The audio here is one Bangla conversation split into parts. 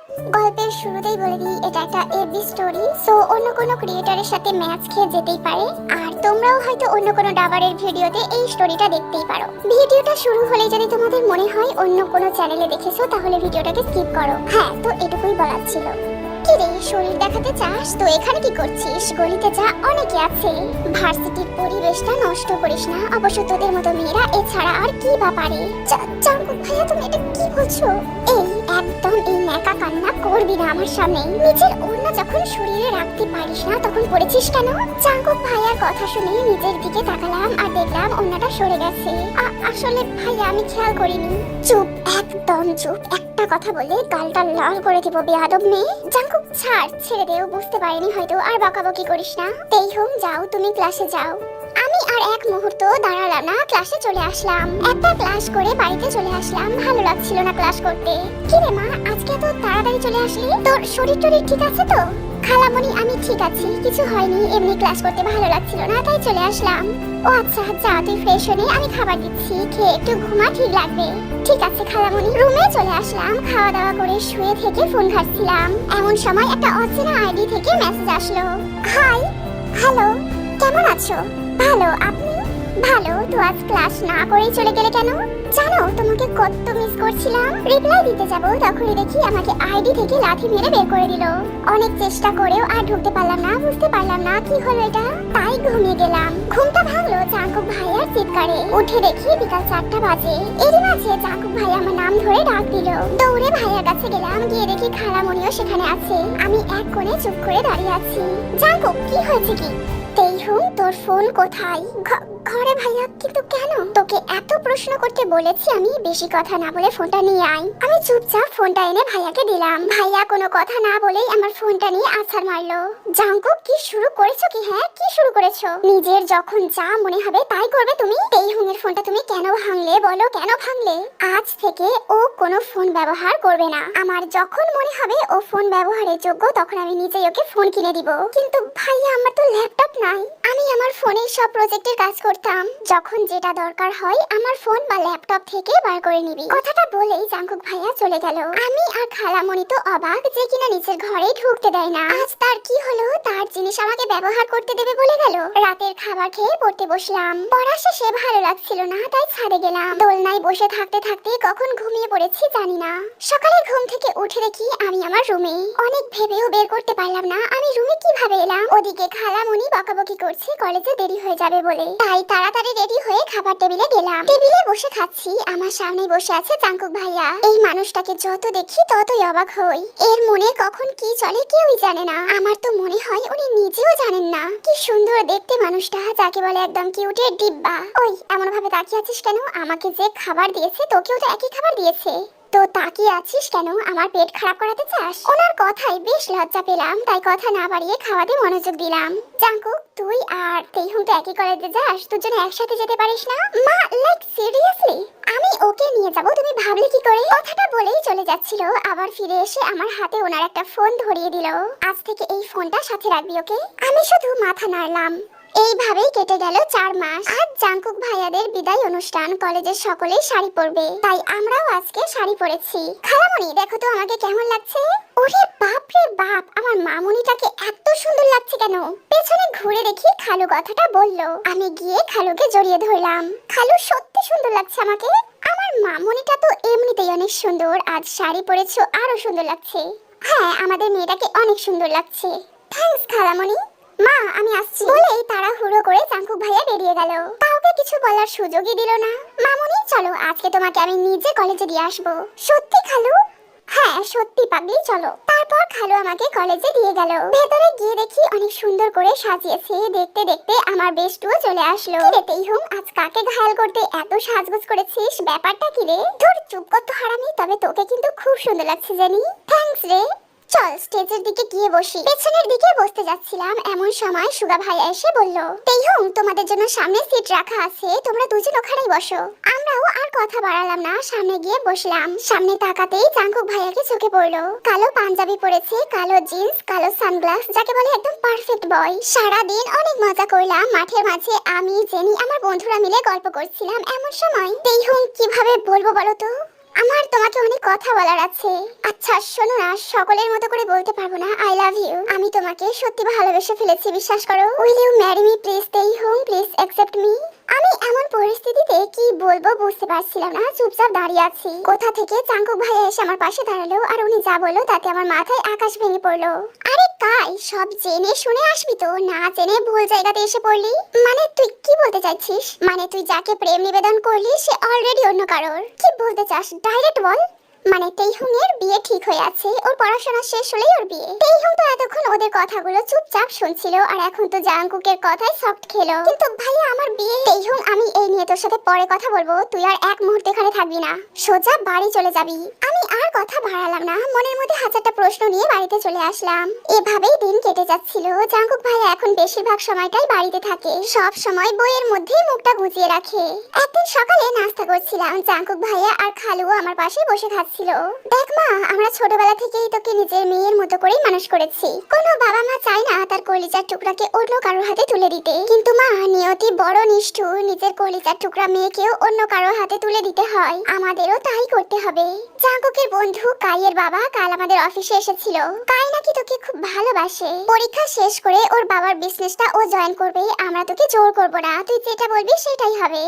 গল্পের শুরুতেই বলে দিই এটা একটা এভরি স্টোরি, সো অন্য কোনো ক্রিয়েটরের সাথে ম্যাচ খেয়ে যেতেই পারে। আর তোমরাও হয়তো অন্য কোনো ডাবারের ভিডিওতে এই স্টোরিটা দেখতেই পারো। ভিডিওটা শুরু হলে যদি তোমাদের মনে হয় অন্য কোনো চ্যানেলে দেখেছো তাহলে ভিডিওটাকে স্কিপ করো। হ্যাঁ, তো এটুকুই বলার ছিল। কি রে, শরীর দেখাতে চাস? তো এখানে কি করছিস? গলিতে যা, অনেকে আছে। ভার্সিটির পরিবেশটা নষ্ট করিস না। অবশ্য তোদের মতো মেয়েরা এছাড়া আর কি বা পারে। জাঙ্কুক ভাইয়া, তুমি এটা কি বলছো? এই একদম এই ন্যাকা কান্না করবি না আমার সামনে। নিজের ওড়না যখন শরীরে রাখতে পারিস না তখন পড়েছিস কেন? জাঙ্কুক ভাইয়ার কথা শুনে নিজের দিকে তাকালাম আর দেখলাম ওড়নাটা সরে গেছে। আসলে ভাইয়া আমি খেয়াল করিনি। চুপ, একদম চুপ। একটা কথা বলে গালটা লাল করে দিব বেয়াদব মেয়ে। জাঙ্কুক ছাড়, ছেড়ে দেও। বুঝতে পারিনি হয়তো, আর বকাবকি করিস না। তেইহং যাও, তুমি ক্লাসে যাও। আমি আর এক মুহূর্ত দাঁড়ালাম না, ক্লাসে চলে আসলাম। একটা ক্লাস করে বাড়িতে চলে আসলাম। ভালো লাগছিল না ক্লাস করতে। কি রে মা, আজকে তো তাড়াতাড়ি চলে আসলি? তোর শরীর টরীর ঠিক আছে তো? খালামণি, আমি ঠিক আছি, কিছু হয়নি, এমনি ক্লাস করতে ভালো লাগছিল না তাই চলে আসলাম। ও আচ্ছা, যা তুই ফ্রেশ হয়ে নে, আমি খাবার দিচ্ছি, খেয়ে একটু ঘুমা, ঠিক লাগবে। ঠিক আছে খালামণি। রুমে চলে আসলাম। খাওয়া দাওয়া করে শুয়ে থেকে ফোন ঘাটছিলাম। এমন সময় একটা অচেনা আইডি থেকে মেসেজ আসলো। হাই। হ্যালো, কেমন আছো? ভালো, আপনি? ভালো। তো আজ ক্লাস না করেই চলে গেলে কেন? জানো তোমাকে কত মিস করছিলাম। রিপ্লাই দিতে যাব তখনই দেখি আমাকে আইডি থেকে লাথি মেরে বের করে দিল। অনেক চেষ্টা করেও আর ঢুকতে পারলাম না, বুঝতে পারলাম না কি হলো এটা। তাই ঘুমিয়ে গেলাম। ঘুমটা ভাঙলো জাঙ্কুক ভাইয়ার চিৎকারে। উঠে দেখি বিকাল 4টা বাজে। এরই মাঝে জাঙ্কুক ভাইয়া আমার নাম ধরে ডাক দিল। দৌড়ে ভাইয়ার কাছে গেলাম। গিয়ে দেখি খালামণিও সেখানে আছে। আমি এক কোণে চুপ করে দাঁড়িয়ে আছি। জাঙ্কুক, কি হয়েছে কি? তেইহং, তোর ফোন কোথায়? ঘরে ভাইয়া। কিন্তু কেন? তোকে এত প্রশ্ন করতে বলেছি আমি, বেশি কথা না বলে ফোনটা নিয়ে আয়। আমি চুপচাপ ফোনটা এনে ভাইয়াকে দিলাম। ভাইয়া কোনো কথা না বলেই আমার ফোনটা নিয়ে আছাড় মারলো। জাঙ্কুক, কি শুরু করেছো কি? হ্যাঁ, কি শুরু করেছো? নিজের যখন যা মনে হবে তাই করবে তুমি। তেইহং এর ফোনটা তুমি কেন ভাঙলে বলো, কেন ভাঙলে? আজ থেকে ও কোনো ফোন ব্যবহার করবে না। আমার যখন মনে হবে ও ফোন ব্যবহারের যোগ্য তখন আমি নিজেই ওকে ফোন কিনে দিব। কিন্তু ভাইয়া, আমার তো ল্যাপটপ নাই। আমি আমার ফোনে সব প্রজেক্টের কাজ করতাম। যখন যেটা দরকার হয় আমার ফোন বা ল্যাপটপ থেকে বার করে নিবি। কথাটা বলেই জাঙ্কুক ভাইয়া চলে গেল। আমি আর খালামণি তো অবাক যে কিনা নিজের ঘরেই ঢুকতে দেয় না। আজ তার কি হলো? তার জিনিস আমাকে ব্যবহার করতে দেবে বলে গেল। রাতের খাবার খেয়ে পড়তে বসলাম। পড়া শেষে ভালো লাগছিল না তাই ছাদে গেলাম। দোলনায় বসে থাকতে থাকতে কখন ঘুমিয়ে পড়েছি জানি না। সকালে ঘুম থেকে উঠে দেখি আমি আমার রুমে। অনেক ভেবেও বের করতে পারলাম না আমি রুমে কিভাবে এলাম। ওদিকে খালামণি বকাবকি করছে কলেজে দেরি হয়ে যাবে বলে। তাই তাড়াতাড়ি রেডি হয়ে খাবার টেবিলে গেলাম। টেবিলে বসে খাচ্ছি। আমার সামনে বসে আছে জাঙ্কুক ভাইয়া। এই মানুষটাকে যত দেখি ততই অবাক হই। এর মনে কখন কি চলে কেউই জানে না। আমার তো মনে হয় উনি নিজেও জানেন না। কি সুন্দর দেখতে মানুষটা, যাকে বলে একদম কিউটের ডিব্বা। ওই, এমন ভাবে তাকিয়ে আছিস কেন? আমাকে যে খাবার দিয়েছে তোকেও তো একই খাবার দিয়েছে। তো তাকিয়ে আছিস কেন? আমার পেট খারাপ করাতে চাস? ওনার কথাই বেশ লজ্জা পেলাম, তাই কথা না বাড়িয়ে খাওয়াতে মনোযোগ দিলাম। জাঙ্কুক, তুই আর তেইহং তো একই কলেজে যাস, দুজনে একসাথে যেতে পারিস না? মা, লাইক সিরিয়াসলি? আমি ওকে নিয়ে যাব, তুমি ভাবলে কি করে? কথাটা বলেই চলে যাচ্ছিল, আবার ফিরে এসে আমার হাতে ওনার একটা ফোন ধরিয়ে দিল। আজ থেকে এই ফোনটা সাথে রাখবি, ওকে? আমি শুধু মাথা নাড়লাম। এইভাবেই কেটে গেল 4 মাস। আজ জাঙ্কুক ভাইয়াদের বিদায় অনুষ্ঠান। কলেজের সকলেই শাড়ি পরবে, তাই আমরাও আজকে শাড়ি পরেছি। খালামণি, দেখো তো আমাকে কেমন লাগছে? ওরে বাপ রে বাপ, আমার মামুনিটাকে এত সুন্দর লাগছে কেন? পেছনে ঘুরে দেখি খালু কথাটা বললো। আমি গিয়ে খালুকে জড়িয়ে ধরলাম। খালু, সত্যি সুন্দর লাগছে আমাকে। আমার মামুনিটা তো এমনিতেই অনেক সুন্দর, আজ শাড়ি পরেছো আরো সুন্দর লাগছে। হ্যাঁ, আমাদের মেয়েটাকে অনেক সুন্দর লাগছে। থ্যাঙ্কস খালামণি। মা, আমি আসছি বলেই তাড়াহুড়ো করে জাঙ্কুক ভাইয়া বেরিয়ে গেল। কাউকে কিছু বলার সুযোগই দিল না। মামুনি, চলো আজকে তোমাকে আমি নিজে কলেজে দিয়ে আসবো। সত্যি খালু? হ্যাঁ সত্যি পাগলি, চলো। তারপর খালু আমাকে কলেজে দিয়ে গেল। ভেতরে গিয়ে দেখি অনেক সুন্দর করে সাজিয়েছে। দেখতে দেখতে আমার বেস্টুও চলে আসলো। কি রে তেইহং, আজ কাকে ঘায়াল করতে এত সাজগোজ করেছিস? ব্যাপারটা কি রে? ধুর, চুপ কর তো হারামি। তবে তোকে কিন্তু খুব সুন্দর লাগছে জানি। থ্যাঙ্কস রে। চল স্টেজের দিকে গিয়ে বসি। পেছনের দিকে বসতে যাচ্ছিলাম, এমন সময় সুগা ভাইয়া এসে বলল, তেইহং, তোমাদের জন্য সামনে সিট রাখা আছে, তোমরা দুজন ওখানেই বসো। আমরাও আর কথা বাড়ালাম না, সামনে গিয়ে বসলাম। সামনে তাকাতেই জাঙ্কুক ভাইয়াকে চোখে পড়লো। কালো পাঞ্জাবি পরেছে, কালো জিন্স, কালো সানগ্লাস, যাকে বলে একদম পারফেক্ট বয়। সারাদিন অনেক মজা করলাম। মাঠের মাঝে আমি, জেনি, আমার বন্ধুরা মিলে গল্প করছিলাম। এমন সময় তেইহং, কিভাবে বলবো বলো তো, আমার তোমাকে অনেক কথা বলার আছে। আচ্ছা শোনো না, সকলের মতো করে বলতে পারবো না আই লাভ ইউ। আমি তোমাকে সত্যি ভালোবেসে ফেলেছি, বিশ্বাস করো। Will you marry me please, stay home please, accept me. আমি এমন পরিস্থিতিতে কি বলবো বুঝতে পারছিলাম না, চুপচাপ দাঁড়িয়ে আছি। কোথা থেকে চাঙ্কুক ভাইয়া এসে আমার পাশে দাঁড়ালো, আর উনি যা বললো তাতে আমার মাথায় আকাশ ভেঙে পড়লো। আরে কাই, সব জেনে শুনে আসবি তো, না জেনে ভুল জায়গাতে এসে পড়লি। মানে তুই কি বলতে চাইছিস? মানে তুই যাকে প্রেম নিবেদন করলি সে অলরেডি অন্য কারোর। কি বলতে চাস ডাইরেক্ট বল। মানে তেইহুং এর বিয়ে ঠিক হয়ে আছে, ওর পড়াশোনা শেষ হলেই ওর বিয়ে। তেইহুং তো এতক্ষণ ওদের কথাগুলো চুপচাপ শুনছিল, আর এখন তো জাংকুকের কথাই সফট খেলো। কিন্তু ভাইয়া আমার বিয়ে। তেইহুং আমি এই নিয়ে তোর সাথে পরে কথা বলবো, তুই আর এক মুহূর্ত এখানে থাকবি না, সোজা বাড়ি চলে যাবি। আমি আর কথা বাড়ালাম না, মনের মধ্যে হাজারটা প্রশ্ন নিয়ে বাড়িতে চলে আসলাম। এভাবেই দিন কেটে যাচ্ছিল। জাংকুক ভাইয়া এখন বেশিরভাগ সময়টাই বাড়িতে থাকে, সব সময় বইয়ের মধ্যে মুখটা গুজিয়ে রাখে। একদিন সকালে নাস্তা করছিলাম, জাংকুক ভাইয়া আর খালু আমার পাশে বসে খাচ্ছিল। দেখ মা, আমরা ছোটবেলা থেকেই তোকে নিজের মেয়ের মতো করেই মানুষ করেছি। কোনো বাবা মা চায় না তার কলিজার টুকরাকে অন্য কারোর হাতে তুলে দিতে, কিন্তু মা নিয়তি বড় নিষ্ঠুর, নিজের কলিজার টুকরা মেয়েকেও অন্য কারোর হাতে তুলে দিতে হয়। আমাদেরও তাই করতে হবে। জাঙ্কুকের বন্ধু কাইয়ের বাবা কাল আমাদের অফিসে এসেছিল। কাই নাকি তোকে খুব ভালোবাসে। পরীক্ষা শেষ করে ওর বাবার বিজনেসটা ও জয়েন করবে, আমরা তোকে জোর করব না, তুই যেটা বলবি সেটাই হবে।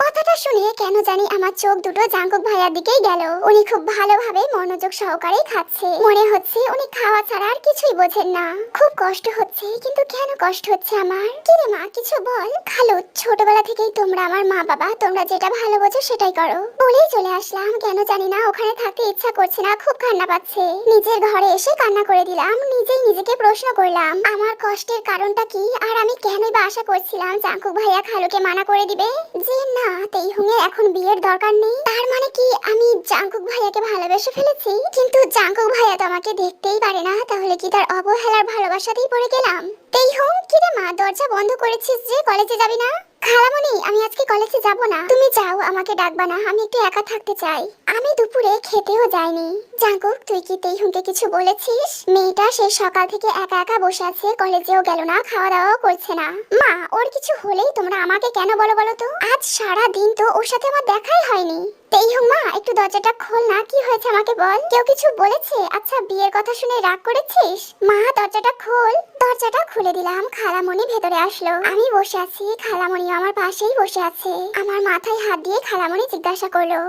কথাটা শুনে কেন জানি আমার চোখ দুটো জাঙ্কুক ভাইয়ার দিকেই গেল। উনি খুব ভালোভাবে মনোযোগ সহকারে খাচ্ছে, মনে হচ্ছে উনি খাওয়া ছাড়া আর কিছুই বোঝেন না। খুব কষ্ট হচ্ছে, কিন্তু কেন কষ্ট হচ্ছে আমার? কি রে মা, কিছু বল। খালু, ছোটবেলা থেকেই তোমরা আমার মা বাবা, তোমরা যেটা ভালো বোঝো সেটাই করো বলেই চলে আসলাম। কেন জানি না ওখানে থাকতে ইচ্ছা করছে না, খুব কান্না পাচ্ছে। নিজের ঘরে এসে কান্না করে দিলাম, নিজেই নিজেকে প্রশ্ন করলাম আমার কষ্টের কারণটা কি, আর আমি কেনই বা আশা করছিলাম জাঙ্কুক ভাইয়া খালুকে মানা করে দিবে যে না তেইহুংয়ের এখন বিয়ের দরকার নেই। তার মানে কি আমি জাঙ্কুক ভাইয়াকে ভালোবেসে ফেলেছি? কিন্তু জাঙ্কুক ভাইয়া তো আমাকে দেখতেই পারে না, তাহলে কি তার অবহেলার ভালোবাসাতেই পড়ে গেলাম? তেইহুং, কি রে মা, দরজা বন্ধ করেছিস যে, কলেজে যাবি না? খালামণি, আমি আজকে কলেজে যাব না। তুমি যাও, আমাকে ডাকবা না, আমি একটু একা থাকতে চাই। আমি দুপুরে খেতেও যাইনি। জাঙ্কুক, তুই কি তেইহুংকে কিছু বলেছিস? মেয়েটা সে সকাল থেকে একা একা বসে আছে, কলেজেও গেল না, খাওয়া দাওয়াও করছে না। মা, ওর কিছু হলেই তোমরা আমাকে কেন বলো বলো তো? আজ সারা দিন তো ওর সাথে আমার দেখাই হয়নি। তেইহুং মা, একটু দরজাটা খোল না, কি হয়েছে আমাকে বল। কেউ কিছু বলেছে? আচ্ছা বিয়ের কথা শুনে রাগ করেছিস? মা দরজাটা খোল। দরজাটা খুলে দিলাম, খালামণি ভেতরে আসলো। আমি বসে আছি, খালামণি আমার পাশেই বসে আছে। আমার মাথায় হাত দিয়ে খালামণি জিজ্ঞাসা করলো,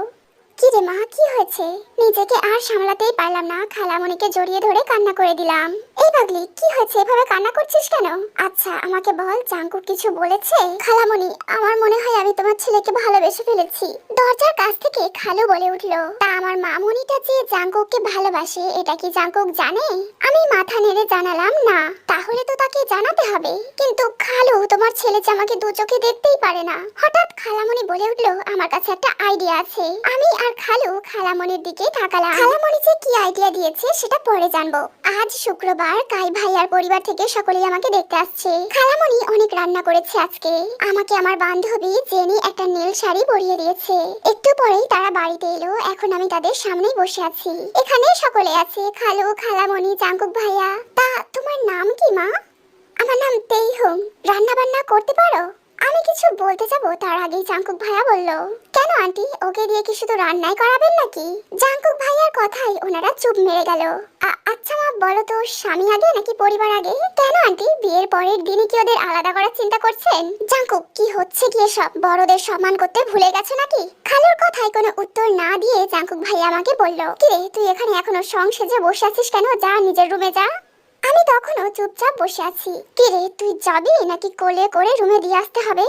কি রে মা, কি হয়েছে? নিজেকে আর সামলাতেই পারলাম না, খালামণিকে জড়িয়ে ধরে কান্না করে দিলাম। এই পাগলি, কি হয়েছে, এভাবে কান্না করছিস কেন? আচ্ছা আমাকে বল, জাঙ্কুক কিছু বলেছে? খালামণি, আমার মনে হয় আমি তোমার ছেলেকে ভালোবেসে ফেলেছি। দরজার কাছ থেকে খালু বলে উঠলো, তা আমার মামুনিটা যে জাঙ্কুককে ভালোবাসে এটা কি জাঙ্কুক জানে? আমি মাথা নেড়ে জানালাম না। তাহলে তো তাকে জানাতে হবে। কিন্তু খালু, তোমার ছেলে যে আমাকে দু চোখে দেখতেই পারে না। হঠাৎ খালামণি বলে উঠলো, আমার কাছে একটা আইডিয়া আছে। আমি আর খালু খালামণির দিকে তাকালাম। খালামণি যে কি আইডিয়া দিয়েছে সেটা পরে জানবো। আজ শুক্রবার, কাই ভাইয়ার পরিবার থেকে সকলেই আমাকে দেখতে আসছে। খালামণি অনেক রান্না করেছে আজকে। আমাকে আমার বান্ধবী জেনি একটা নীল শাড়ি পরিয়ে দিয়েছে। একটু পরেই তারা বাড়িতে এলো, এখন আমি তাদের সামনেই বসে আছি। এখানে সকলে আছে, খালু, খালামণি, জাঙ্কুক ভাইয়া। তা তোমার নাম কি মা? আমার নাম তেইহুং। রান্না বান্না করতে পারো? আমি কিছু বলতে যাব তার আগেই জাঙ্কুক ভাইয়া বলল, কেন আন্টি, ওকে দিয়ে কি শুধু রান্নাই করাবেন নাকি? জাঙ্কুক ভাইয়ার কথাই ওনারা চুপ মেরে গেল। আচ্ছা মা, বলো তো স্বামী আগে নাকি পরিবার আগে? কেন আন্টি, বিয়ের পরের দিনই কি ওদের আলাদা করার চিন্তা করছেন? জাঙ্কুক, কি হচ্ছে কি এসব? বড়দের সম্মান করতে ভুলে গেছো নাকি? খালুর কথায় কোনো উত্তর না দিয়ে জাঙ্কুক ভাইয়া আমাকে বলল, কিরে তুই এখানে এখনো সংসেজে বসে আছিস কেন? যা নিজের রুমে যা। আমি তখনও চুপচাপ বসে আছি। কিরে তুই যাবি নাকি কোলে করে রুমে দিয়ে আসতে হবে?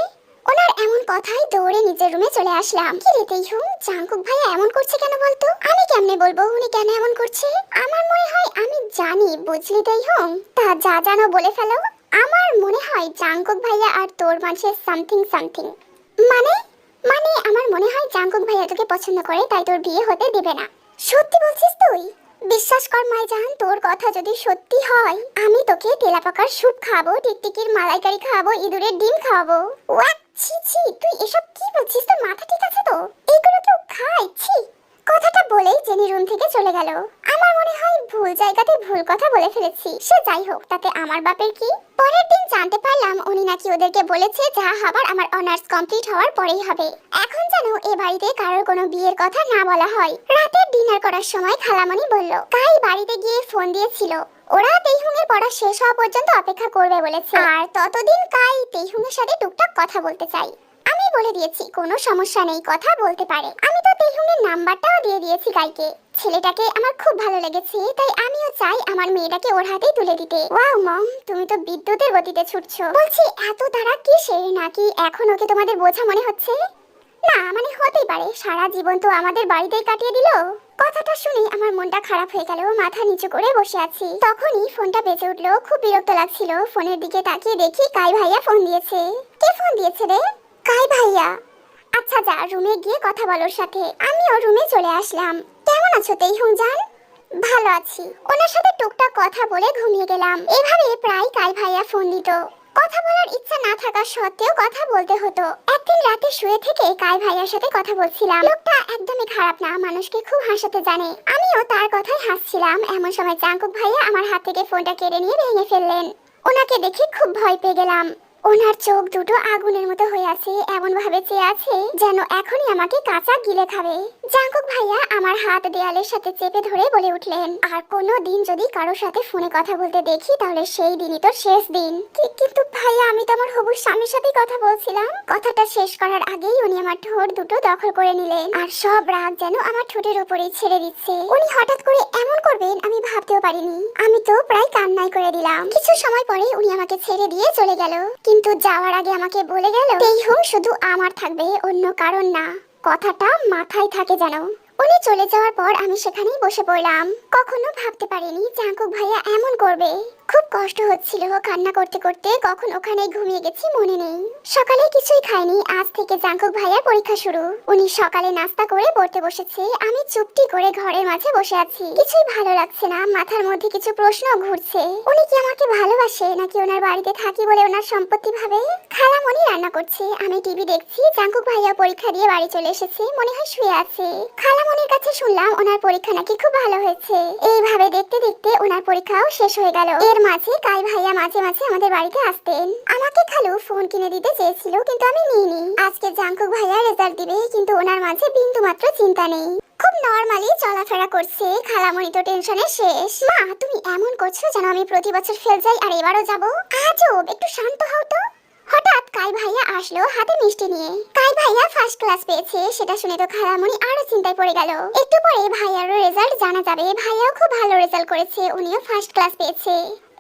ওনার এমন কথাই দৌড়ে নিজের রুমে চলে আসলাম। কিরে তেইহুং, জাঙ্কুক ভাইয়া এমন করছে কেন বলতো? আমি কেমনে বলবো উনি কেন এমন করছে? আমার মনে হয় আমি জানি, বুঝলি তেইহুং? তা যা জানো বলে ফেলো। আমার মনে হয় জাঙ্কুক ভাইয়া আর তোর মাঝে সামথিং সামথিং। মানে মানে আমার মনে হয় জাঙ্কুক ভাইয়া তোকে পছন্দ করে, তাই তোর বিয়ে হতে দেবে না। সত্যি বলছিস তুই? বিশ্বাস কর মাইজান, তোর কথা যদি সত্যি হয় আমি তোকে তেলাপাকার স্যুপ খাবো, টিকটিকির মালাইকারি খাবো, ইঁদুরের ডিম খাবো। ওয়াক, ছি ছি, তুই এসব কি বলছিস? তোর মাথা ঠিক আছে তো? এগুলো কেউ খায়? ছি। কথাটা বলেই জেনি রুম থেকে চলে গেল। আমার মনে হয় ভুল জায়গাতে ভুল কথা বলে ফেলেছি। সে যাই হোক, তাতে আমার বাপের কি? পরের দিন জানতে পারলাম উনি নাকি ওদেরকে বলেছে যা হবার আমার অনার্স কমপ্লিট হওয়ার পরেই হবে। এখন যেন এ বাড়িতে কারোর কোনো বিয়ের কথা না বলা হয়। রাতের ডিনার করার সময় খালামণি বলল কাই বাড়িতে গিয়ে ফোন দিয়েছিল, ওরা তেইহুঙের পড়া শেষ হওয়া পর্যন্ত অপেক্ষা করবে বলেছে, আর ততদিন কাই তেইহুঙের সাথে টুকটাক কথা বলতে চাই। আমি বলে দিয়েছি কোনো সমস্যা নেই, কথা বলতে পারে। আমি তো তেইহুঙের নাম্বারটাও দিয়ে দিয়েছি কাইকে। ছেলেটাকে আমার খুব ভালো লেগেছে, তাই আমিও চাই আমার মেয়েটাকে ওর হাতেই তুলে দিতে। ওয়াও মম, তুমি তো বিদ্যুতের গতিতে ছুটছো। বলছি এত তারা কিসের, নাকি এখন ওকে তোমাদের বোঝা মনে হচ্ছে? না মানে হতেই পারে, সারা জীবন তো আমাদের বাড়িতেই কাটিয়ে দিল। কথাটা শুনে আমার মনটা খারাপ হয়ে গেল, মাথা নিচু করে বসে আছি। তখনই ফোনটা বেজে উঠলো, খুব বিরক্ত লাগছিল। ফোনের দিকে তাকিয়ে দেখি কাই ভাইয়া ফোন দিয়েছে। কে ফোন দিয়েছে রে? কাই ভাইয়া। আচ্ছা যা, রুমে গিয়ে কথা বলোর সাথে। আমিও রুমে চলে আসলাম। কেমন আছো তেইহুং জান? ভালো আছি। ওনার সাথে টুকটাক কথা বলে ঘুমিয়ে গেলাম। এভাবে প্রায় কাই ভাইয়া ফোন দিত। কথা বলার ইচ্ছা না থাকা সত্ত্বেও কথা বলতে হতো। একদিন রাতে শুয়ে থেকে কাই ভাইয়ার সাথে কথা বলছিলাম। লোকটা একদমই খারাপ না, মানুষকে খুব হাসাতে জানে। আমিও তার কথাই হাসছিলাম। এমন সময় জাঙ্কুক ভাইয়া আমার হাত থেকে ফোনটা কেড়ে নিয়ে ভেঙে ফেললেন। ওনাকে দেখে খুব ভয় পেয়ে গেলাম। ওনার চোখ দুটো আগুনের মতো হয়ে আছে, এমন ভাবে চেয়ে আছে যেন এখনই আমাকে কাঁচা গিলে খাবে। জাঙ্কুক ভাইয়া আমার হাত দেয়ালের সাথে চেপে ধরে বলে উঠলেন, আর কোনো দিন যদি কারোর সাথে ফোনে কথা বলতে দেখি তাহলে সেই দিনই তোর শেষ দিন। কিন্তু ভাইয়া আমি তো আমার হবুর স্বামীর সাথে কথা বলছিলাম। কথাটা শেষ করার আগেই উনি আমার ঠোঁট দুটো দখল করে নিলেন, আর সব রাগ যেন আমার ঠোঁটের উপরেই ছেড়ে দিচ্ছে। উনি হঠাৎ করে এমন করবেন আমি ভাবতেও পারিনি। আমি তো প্রায় কান্নাই করে দিলাম। কিছু সময় পরে উনি আমাকে ছেড়ে দিয়ে চলে গেল, কিন্তু যাওয়ার আগে আমাকে বলে গেল তেইহুং শুধু আমার থাকবে, অন্য কারণ না। কথাটা মাথায় থাকে যেন। উনি চলে যাওয়ার পর আমি সেখানেই বসে পড়লাম। কখনো ভাবতে পারিনি জাঙ্কুক ভাইয়া এমন করবে। খুব কষ্ট হচ্ছিল, কান্না করতে করতে কখন ওখানে ঘুমিয়ে গেছি মনে নেই। সকালে কিছুই খাইনি। আজ থেকে জাঙ্কুক ভাইয়ার পরীক্ষা শুরু। উনি সকালে নাস্তা করে পড়তে বসেছে, আমি চুপটি করে ঘরের মাঝে বসে আছি। কিছুই ভালো লাগছে না, মাথার মধ্যে কিছু প্রশ্ন ঘুরছে। উনি কি আমাকে ভালোবাসে, নাকি ওনার বাড়িতে থাকি বলে ওনার সম্পত্তি ভাবে? খালামণি রান্না করছে, আমি টিভি দেখছি। জাঙ্কুক ভাইয়া পরীক্ষা দিয়ে বাড়ি চলে এসেছে, মনে হয় শুয়ে আছে। খালামণির কাছে শুনলাম ওনার পরীক্ষা নাকি খুব ভালো হয়েছে। এইভাবে দেখতে দেখতে ওনার পরীক্ষাও শেষ হয়ে গেল। এর মাঝে কাই ভাইয়া মাঝে মাঝে আমাদের বাড়িতে আসতেন। আমাকে খালু ফোন কিনে দিতে চেয়েছিল, কিন্তু আমি নিইনি। আজকে জাঙ্কুক ভাইয়া রেজাল্ট দিবে, কিন্তু ওনার মাঝে বিন্দু মাত্র চিন্তা নেই। খুব নরমালি চলাফেরা করছে। খালামণি তো টেনশনে শেষ। মা তুমি এমন করছো যেন আমি প্রতি বছর ফেল যাই আর এবারও যাব। আজব, একটু শান্ত হও তো। হঠাৎ কাই ভাইয়া আসলো হাতে মিষ্টি নিয়ে। কাই ভাইয়া ফার্স্ট ক্লাস পেয়েছে, সেটা শুনে তো খালামণি আরো চিন্তায় পড়ে গেল। একটু পরে ভাইয়ারও রেজাল্ট জানা যাবে। ভাইয়াও খুব ভালো রেজাল্ট করেছে, উনিও ফার্স্ট ক্লাস পেয়েছে।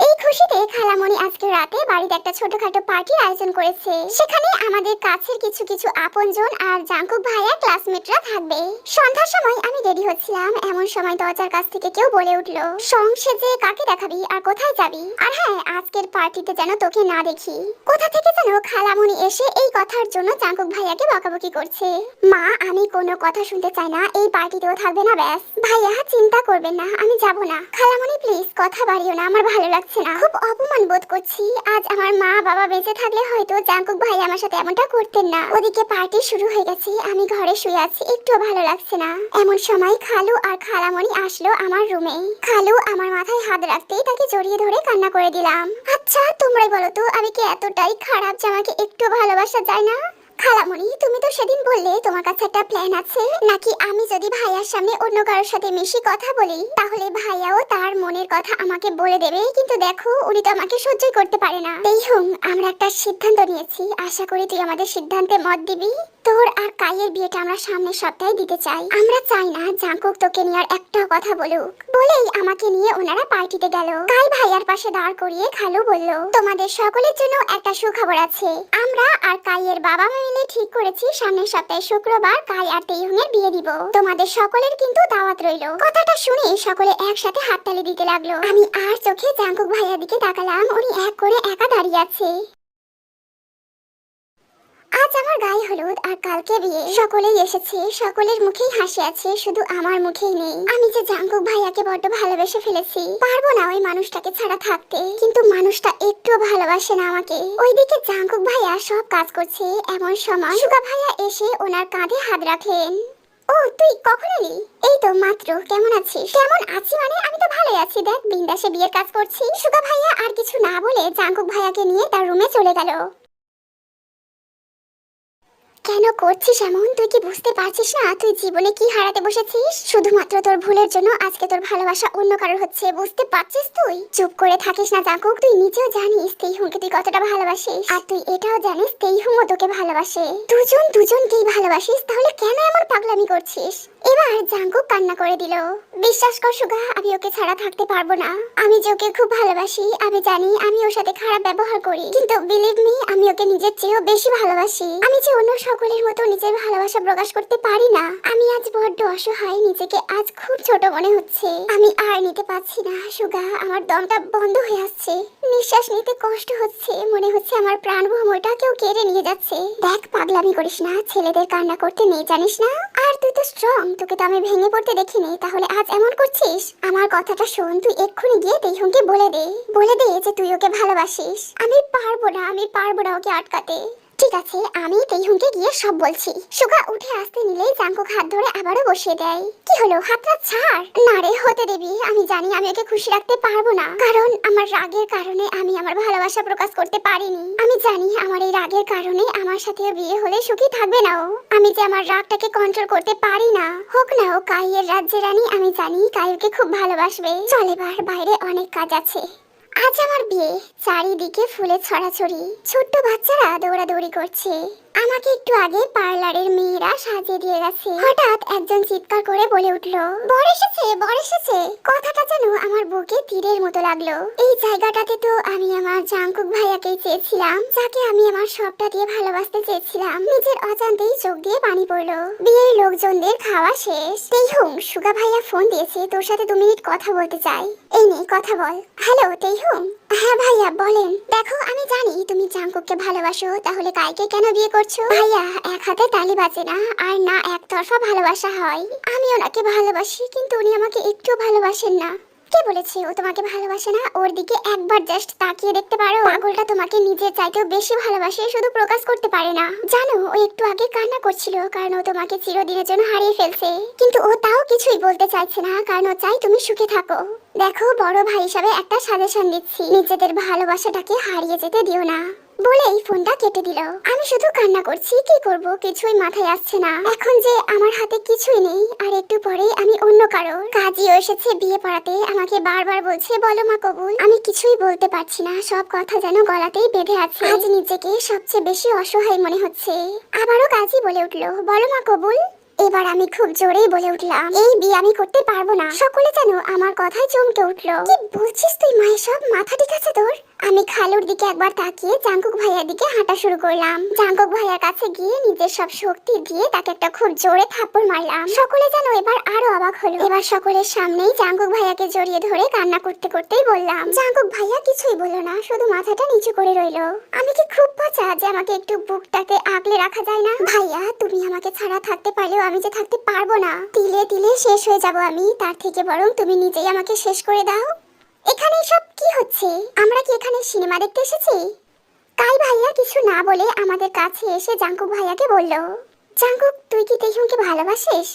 এই খুশিতে খালামণি আজকে রাতে বাড়িতে একটা ছোটখাটো পার্টির আয়োজন করেছে। সেখানে আমাদের কাছের কিছু কিছু আপনজন আর জাঙ্কুক ভাইয়ার ক্লাসমেটরা থাকবে। সন্ধ্যার সময় আমি রেডি হচ্ছিলাম, এমন সময় দরজার কাছ থেকে কেউ বলে উঠলো, সংসেজে কাকে দেখাবি আর কোথায় যাবি? আর হ্যাঁ, আজকের পার্টিতে যেন তোকে না দেখি। কোথা থেকে যেন খালামণি এসে এই কথার জন্য জাঙ্কুক ভাইয়াকে বকাবকি করছে। মা আমি কোনো কথা শুনতে চাই না, এই পার্টিতেও থাকবে না ব্যাস। ভাইয়া চিন্তা করবেন না, আমি যাব না। খালামণি প্লিজ কথা বাড়িও না, আমার ভালো লাগছে না, খুব অপমান বোধ করছি। আজ আমার মা বাবা বেঁচে থাকলে হয়তো জাঙ্কুক ভাই আমার সাথে এমনটা করতেন না। ওদিকে পার্টি শুরু হয়ে গেছে, আমি ঘরে শুয়ে আছি, একটু ভালো লাগছে না। এমন সময় খালু আর খালামণি আসলো আমার রুমে। খালু আমার মাথায় হাত রাখতেই তাকে জড়িয়ে ধরে কান্না করে দিলাম। আচ্ছা তোমরাই বলো তো, আমি কি এতটাই খারাপ যে আমাকে একটু ভালোবাসা যায় না? খালামণি তুমি তো সেদিন বললে তোমার কাছে একটা প্ল্যান আছে, নাকি আমি যদি ভাইয়ার সামনে অন্য কারোর সাথে মিশি কথা বলি তাহলে ভাইয়াও তার মনের কথা আমাকে বলে দেবে। কিন্তু দেখো উনি তো আমাকে সহ্যই করতে পারে না। তেইহুং আমরা একটা সিদ্ধান্ত নিয়েছি, আশা করি তুই আমাদের সিদ্ধান্তে মত দিবি। তোর আর কাইয়ের বিয়েটা আমরা সামনের সপ্তাহে দিতে চাই। আমরা চাই না জাঙ্কুক তোকে নিয়ে আর একটা কথা বলুক। বলেই আমাকে নিয়ে ওনারা পার্টিতে গেল। কাই ভাইয়ার পাশে দাঁড় করিয়ে খালু বলল, তোমাদের সকলের জন্য একটা সুখবর আছে। আমরা আর কাইয়ের বাবা মা মিলে ঠিক করেছি সামনের সপ্তাহে শুক্রবার কাই আর তেইহুং এর বিয়ে দিব। তোমাদের সকলের কিন্তু দাওয়াত রইল। কথাটা শুনে সকলে একসাথে হাততালি দিতে লাগলো। আমি আর চোখে জাঙ্কুক ভাইয়ার দিকে তাকালাম, উনি এক করে একা দাঁড়িয়ে আছে। আজ আমার গায়ে হলুদ আর কালকে বিয়ে। সকলেই এসেছে, সকলের মুখেই হাসি আছে, শুধু আমার মুখেই নেই। আমি যে জাঙ্কুক ভাইয়াকে বড্ড ভালোবেসে ফেলেছি, পারবো না ওই মানুষটাকে ছাড়া থাকতে। কিন্তু মানুষটা একটু ভালোবাসে না আমাকে। ওইদিকে জাঙ্কুক ভাইয়া সব কাজ করছে, এমন সময় সুগা ভাইয়া এসে ওনার কাঁধে হাত রাখলেন। ও তুই কখন এলি? এই তো মাত্র। কেমন আছিস? কেমন আছি মানে আমি তো ভালোই আছি। দেখ বিন্দাসে বিয়ের কাজ করছি। সুগা ভাইয়া আর কিছু না বলে জাঙ্কুক ভাইয়াকে নিয়ে তার রুমে চলে গেল। কেন করছিস এমন? তুই কি বুঝতে পারছিস না তুই জীবনে কি হারাতে বসেছিস? শুধুমাত্র তোর ভুলের জন্য আজকে তোর ভালোবাসা অন্য কারোর হচ্ছে, বুঝতে পারছিস? তুই চুপ করে থাকিস না জাঙ্কুক। তুই নিজেও জানিস তেইহুংকে তুই কতটা ভালোবাসিস, আর তুই এটাও জানিস তেইহুংও তোকে ভালোবাসে। দুজনকেই ভালোবাসিস, তাহলে কেন এমন পাগলামি করছিস? এবার জাঙ্কুক কান্না করে দিল। বিশ্বাস কর সুগা, আমি ওকে ছাড়া থাকতে পারবো না। আমি যে ওকে খুব ভালোবাসি, আমি জানি আমি ওর সাথে খারাপ ব্যবহার করি, কিন্তু বিলিভ মি আমি ওকে নিজের চেয়েও বেশি ভালোবাসি। আমি যে অন্য সকলের মতো নিজের ভালোবাসা প্রকাশ করতে পারি না। আমি আজ বড্ড অসহায়, নিজেকে আজ খুব ছোট মনে হচ্ছে। আমি আর নিতে পারছি না সুগা, আমার দমটা বন্ধ হয়ে আসছে, নিঃশ্বাস নিতে কষ্ট হচ্ছে, মনে হচ্ছে আমার প্রাণ ভ্রমরটা কেউ কেড়ে নিয়ে যাচ্ছে। দেখ পাগলামি করিস না, ছেলেদের কান্না করতে নেই জানিস না। আর তুই তো স্ট্রং, তোকে তো আমি ভেঙে পড়তে দেখিনি, তাহলে আজ এমন করছিস? আমার কথাটা শোন, তুই এক্ষুনি গিয়ে তেইহুংকে বলে দে যে তুই ওকে ভালোবাসিস। আমি পারবো না ওকে আটকাতে। ঠিক আছে, আমি তেইহুংকে গিয়ে সব বলছি। সুগা উঠে আসতে নিলেই জাঙ্কুক হাত ধরে আবারও বসিয়ে দেয়। কি হলো, হাতটা ছাড় না রে, হতে দিবি। আমি জানি আমি ওকে খুশি রাখতে পারবো না, কারণ আমার রাগের কারণে আমি আমার ভালোবাসা প্রকাশ করতে পারিনি। আমি জানি আমার এই রাগের কারণে আমার সাথে বিয়ে হলে সুখী থাকবে না ও। আমি যে আমার রাগটাকে কন্ট্রোল করতে পারি না। হোক না ও কাইয়ের রাজ্যের রানী, আমি জানি কাইকে খুব ভালোবাসবে। চল এবার, বাইরে অনেক কাজ আছে। আজ আমার বিয়ে, চারিদিকে ফুলের ছড়াছড়ি, ছোট্ট বাচ্চারা দৌড়াদৌড়ি করছে। আমাকে একটু আগে পার্লারের মেয়েরা সাজিয়ে দিয়ে গেছে। হঠাৎ একজন চিৎকার করে বলে উঠলো, বর এসেছে, বর এসেছে। কথাটা যেন আমার বুকে তীরের মতো লাগলো। এই জায়গাটাতে তো আমি আমার জাঙ্কুক ভাইয়াকেই চেয়েছিলাম, যাকে আমি আমার সবটা দিয়ে ভালোবাসতে চেয়েছিলাম। নিজের অজান্তেই চোখ দিয়ে পানি পড়লো। বিয়ের লোকজনদের খাওয়া শেষ। তেইহুং, সুগা ভাইয়া ফোন দিয়েছে, তোর সাথে 2 মিনিট কথা বলতে চাই। এই নে কথা বল। হ্যালো তেইহুং। হ্যাঁ ভাইয়া বলেন। দেখো আমি জানি তুমি জাঙ্কুককে ভালোবাসো, তাহলে কাইকে কেন বিয়ে করছো? ভাইয়া এক হাতে তালি বাজে না, আর না একতরফা ভালোবাসা হয়। আমি ওনাকে ভালোবাসি, কিন্তু উনি আমাকে একটু ভালোবাসেন না। কে বলেছে ও তোমাকে ভালোবাসে না? ওর দিকে একবার জাস্ট তাকিয়ে দেখতে পারো। পাগলটা তোমাকে নিজের চাইতেও বেশি ভালোবাসে, শুধু প্রকাশ করতে পারে না। জানো ও একটু আগে কান্না করছিল, কারণ ও তোমাকে চিরদিনের জন্য হারিয়ে ফেলছে। কিন্তু ও তাও কিছুই বলতে চাইছে না, কারণ ও চাই তুমি সুখে থাকো। দেখো বড় ভাই হিসাবে একটা সাজেশন দিচ্ছি, নিজেদের ভালোবাসাটাকে হারিয়ে যেতে দিও না। বলেই ফোনটা কেটে দিল। আমি শুধু কান্না করছি, কি করব কিছুই মাথায় আসছে না। এখন যে আমার হাতে কিছুই নেই, আর একটু পরেই আমি অন্য কারো। কাজীও এসেছে বিয়ে পড়াতে, আমাকে বারবার বলছে বলো মা কবুল। আমি কিছুই বলতে পারছি না, সব কথা যেন গলাতেই বেঁধে আছে। আজ নিজেকে সবচেয়ে বেশি অসহায় মনে হচ্ছে। আবারও কাজী বলে উঠলো, বলো মা কবুল। এবার আমি খুব জোরেই বলে উঠলাম, এই বিয়ে আমি করতে পারবো না। সকলে যেন আমার কথায় চমকে উঠলো। কি বলছিস তুই মা এসব? মাথা ঠিক আছে তোর? আমি খালুর দিকে একবার তাকিয়ে জাঙ্কুক ভাইয়ার দিকে হাঁটা শুরু করলাম। জাঙ্কুক ভাইয়ার কাছে গিয়ে নিজের সব শক্তি দিয়ে তাকে একটা খুব জোরে থাপ্পড় মারলাম। সকলে যেন এবার আরো অবাক হলো। এবার সকলের সামনেই জাঙ্কুক ভাইয়াকে জড়িয়ে ধরে কান্না করতে করতেই বললাম। জাঙ্কুক ভাইয়া কিছুই বললো না, শুধু মাথাটা নিচু করে রইলো। আমি কি খুব বাঁচা যে আমাকে একটু বুকটাকে আগলে রাখা যায় না? ভাইয়া তুমি আমাকে ছাড়া থাকতে পারলেও আমি যে থাকতে পারবো না। তিলে তিলে শেষ হয়ে যাব আমি, তার থেকে বরং তুমি নিজেই আমাকে শেষ করে দাও। এখানে সব কি হচ্ছে? আমরা কি এখানে সিনেমা দেখতে এসেছি? কাই ভাইয়া কিছু না বলে আমাদের কাছে এসে জাঙ্কুক ভাইয়াকে বলল, জাঙ্কুক তুই কি তেইহুংকে ভালোবাসিস?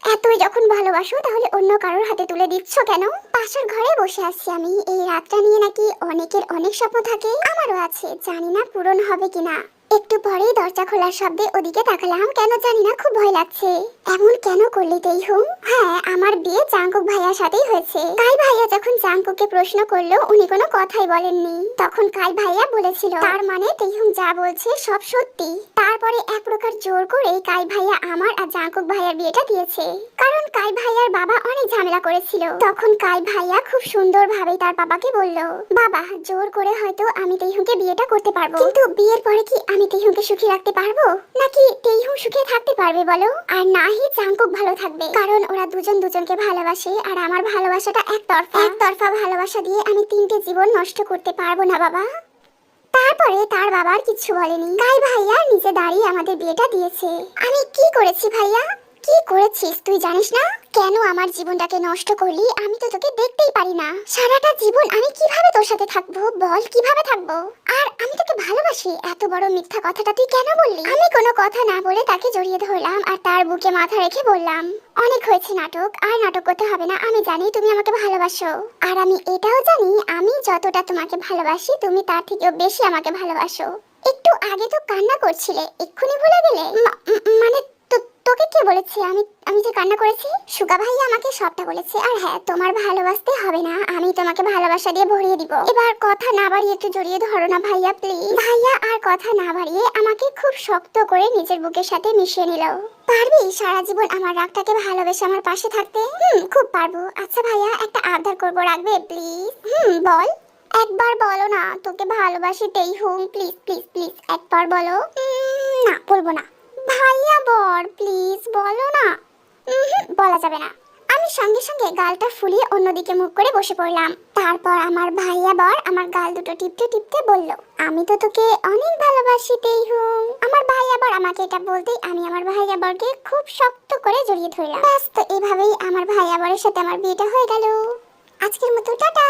এতই যখন ভালোবাসো, তাহলে অন্য কারোর হাতে তুলে দিচ্ছ কেন? পাশের ঘরে বসে আছি আমি। এই রাতটা নিয়ে নাকি অনেকের অনেক স্বপ্ন থাকে, আমারও আছে, জানি না পূরণ হবে কিনা। একটু পরেই দরজা খোলার শব্দে ওদিকে তাকালাম, কেন জানি না খুব ভয় লাগছে। এমন কেন করলি তেইহুং? হ্যাঁ আমার বিয়ে জাঙ্কুক ভাইয়ার সাথেই হয়েছে। কাই ভাইয়া যখন জাঙ্কুককে প্রশ্ন করলো, উনি কোনো কথাই বলেননি। তখন কাই ভাইয়া বলেছিল, তার মানে তেইহুং যা বলছে সব সত্যি। তারপরে এক প্রকার জোর করে কাই ভাইয়া আমার আর জাঙ্কুক ভাইয়ার বিয়েটা দিয়েছে। কারণ কাই ভাইয়ার বাবা অনেক ঝামেলা করেছিল। তখন কাই ভাইয়া খুব সুন্দর ভাবে তার বাবাকে বলল, বাবা জোর করে হয়তো আমি তেইহুংকে বিয়েটা করতে পারবো, কিন্তু বিয়ের পরে কি আমি তেইহুংকে সুখী রাখতে পারবো, নাকি তেইহুং সুখে থাকতে পারবে বলো? আর নাহি জাঙ্কুক ভালো থাকবে, কারণ ওরা দুজন দুজনকে ভালোবাসে, আর আমার ভালোবাসাটা একতরফা ভালোবাসা দিয়ে আমি 3টে জীবন নষ্ট করতে পারবো না বাবা। তারপরে তার বাবার কিছু বলেনি। কাই ভাইয়া নিজে দাঁড়িয়ে আমাদের বিয়েটা দিয়েছে। আমি কি করেছি ভাইয়া? কি করেছিস তুই জানিস না? কেন আমার জীবনটাকে নষ্ট করলি? আমি তো তোকে দেখতেই পারি না। সারাটা জীবন আমি কিভাবে তোর সাথে থাকবো বল, কিভাবে থাকবো? আর আমি তোকে ভালোবাসি, এত বড় মিথ্যা কথাটা তুই কেন বললি? আমি কোনো কথা না বলে তাকে জড়িয়ে ধরলাম আর তার বুকে মাথা রেখে বললাম, অনেক হয়েছে নাটক, আর নাটক করতে হবে না। আমি জানি তুমি আমাকে ভালোবাসো, আর আমি এটাও জানি আমি যতটা তোমাকে ভালোবাসি তুমি তার থেকেও বেশি আমাকে ভালোবাসো। একটু আগে তো কান্না করছিলে, এক্ষুনি ভুলে গেলে? মানে তোকে কে বলেছে আমি আমি যে কান্না করেছি? সুগা ভাইয়া আমাকে সবটা বলেছে। আর হ্যাঁ, তোমার ভালোবাসতে হবে না, আমি তোমাকে ভালোবাসা দিয়ে ভরিয়ে দিব। এবার কথা না বাড়িয়ে একটু জড়িয়ে ধরো না ভাইয়া, প্লিজ। ভাইয়া আর কথা না বাড়িয়ে আমাকে খুব শক্ত করে নিজের বুকের সাথে মিশিয়ে নিল। পারবি সারা জীবন আমার রাগটাকে ভালোবেসে আমার পাশে থাকতে? খুব পারবো। আচ্ছা ভাইয়া, একটা আবদার করবো, রাখবে প্লিজ? বল। একবার বলো না, তোকে ভালোবাসি তেই হুম, প্লিজ প্লিজ প্লিজ একবার বলো। না, বলবো না। ভাইয়া বর, প্লিজ বলো না। বলা যাবে না। আমি সঙ্গে সঙ্গে গালটা ফুলিয়ে অন্যদিকে মুখ করে বসে পড়লাম। তারপর আমার ভাইয়া বর আমার গাল দুটো টিপতে টিপতে বলল, আমি তো তোকে অনেক ভালোবাসি তেই হুম। আমার ভাইয়া বর আমাকে এটা বলতেই আমি আমার ভাইয়া বরকে খুব শক্ত করে জড়িয়ে ধরলাম। ব্যাস, তো এভাবেই আমার ভাইয়া বরের সাথে আমার বিয়েটা হয়ে গেল। আজকের মতো টাটা।